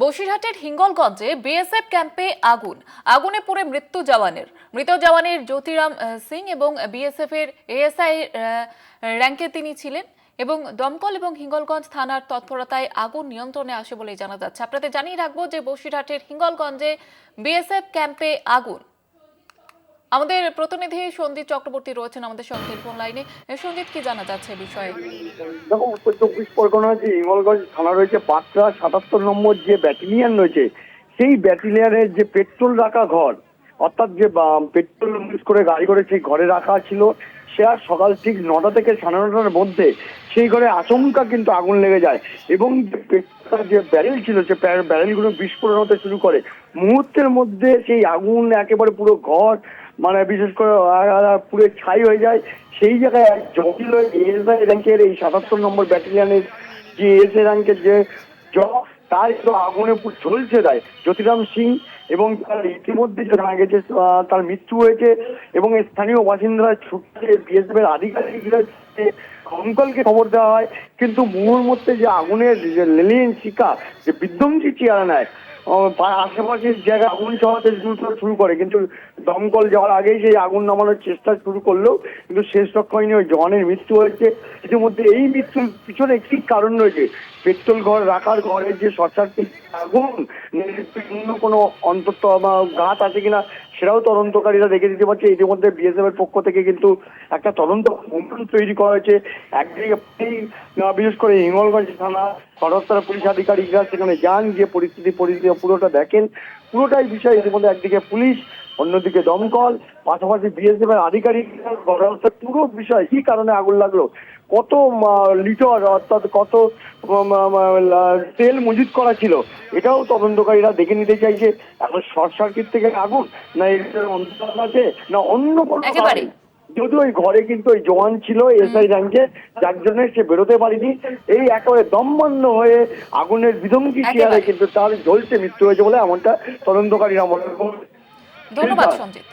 বসিরহাটের হিঙ্গলগঞ্জে বিএসএফ ক্যাম্পে আগুনে পুড়ে মৃত জওয়ানের জ্যোতিরাম সিং এবং বিএসএফ এর এএসআই র্যাঙ্কে তিনি ছিলেন এবং দমকল এবং হিঙ্গলগঞ্জ থানার তৎপরতায় আগুন নিয়ন্ত্রণে আসে বলে জানা যাচ্ছে। আপনাদের জানিয়ে রাখবো যে বসিরহাটের হিঙ্গলগঞ্জে বিএসএফ ক্যাম্পে আগুন। আমাদের প্রতিনিধি সঞ্জিত চক্রবর্তী রয়েছেন আমাদের সঙ্গে ফোন লাইনে। সঞ্জিত, কি জানা যাচ্ছে বিষয়ে? দেখো, উত্তর চব্বিশ পরগনা যে হিঙ্গলগঞ্জ থানা রয়েছে, পাঁচটা 77 নম্বর যে ব্যাটালিয়ান রয়েছে, সেই ব্যাটালিয়ানের যে পেট্রোল রাখা ঘর, অর্থাৎ যে পেট্রোল মিক্স করে গাড়ি করে সেই ঘরে রাখা ছিল, সে আর সকাল ঠিক 9টা থেকে 9:30টার মধ্যে সেই ঘরে আচমকা কিন্তু আগুন লেগে যায় এবং যে ব্যারেল ছিল সে ব্যারেলগুলো বিস্ফোরণ হতে শুরু করে। মুহূর্তের মধ্যে সেই আগুন একেবারে পুরো ঘর, মানে বিশেষ করে পুরো ছাই হয়ে যায়। সেই জায়গায় জটিল এএসআই র্যাঙ্কের এই 77 নম্বর ব্যাটালিয়ানের যে এএসআই র্যাঙ্কের যে জওয়ান, তার একটু আগুনে ঝলসে দেয় জ্যোতিরাম সিং এবং তার ইতিমধ্যে জানা গেছে তার মৃত্যু হয়েছে এবং স্থানীয় বাসিন্দারা ছুটে বিএসএফ এর আধিকারিকরা দমকলকে খবর দেওয়া হয়, কিন্তু মুহূর্তে যে আগুনের যে লেলিন শিকা যে বিধ্বংসী চেহারা নেয়, আশেপাশের জায়গায় আগুন চালাতে শুরু করে, কিন্তু দমকল যাওয়ার আগেই সেই আগুন নামানোর চেষ্টা শুরু করলেও কিন্তু শেষ রক্ষা হয়নি। ওই জওয়ানের মৃত্যু হয়েছে। ইতিমধ্যে এই মৃত্যুর পিছনে কি কারণ রয়েছে, পেট্রোল ঘর রাখার ঘরের যে শর্ট সার্কিট আগুন, অন্য কোনো অন্তত ঘাত আছে কিনা সেটাও তদন্তকারীরা দেখে দিতে পারছে। ইতিমধ্যে বিএসএফ এর পক্ষ থেকে কিন্তু একটা তদন্ত কমিশন তৈরি করা হয়েছে। একদিকে বিশেষ করে হিঙ্গলগঞ্জ থানা সদর পুলিশ আধিকারিকরা সেখানে যান, যে পরিস্থিতি পুরোটা দেখেন। পুরোটাই বিষয় ইতিমধ্যে একদিকে পুলিশ, অন্যদিকে দমকল, পাশাপাশি বিএসএফ এর আধিকারিকরা পুরো বিষয় কি কারণে আগুন লাগলো, কত লিটার অর্থাৎ কত তেল মজুত করা ছিল, এটাও তদন্তকারীরা দেখে নিতে চাইছে। এখন শর্ট সার্কিট থেকে আগুন, না এটার অন্তর আছে, না অন্য কোনো কারণে। যদিও ওই ঘরে কিন্তু ওই জওয়ান ছিল এসআই র্যাঙ্কে, যার জন্য সে বেরোতে পারেনি। এই একেবারে দমবন্ধ হয়ে আগুনের বিধ্বংসী চেয়ারে কিন্তু তার ঝলসে মৃত্যু হয়েছে বলে এমনটা তদন্তকারীরা মনে করছেন। ধন্যবাদ সঞ্জিত।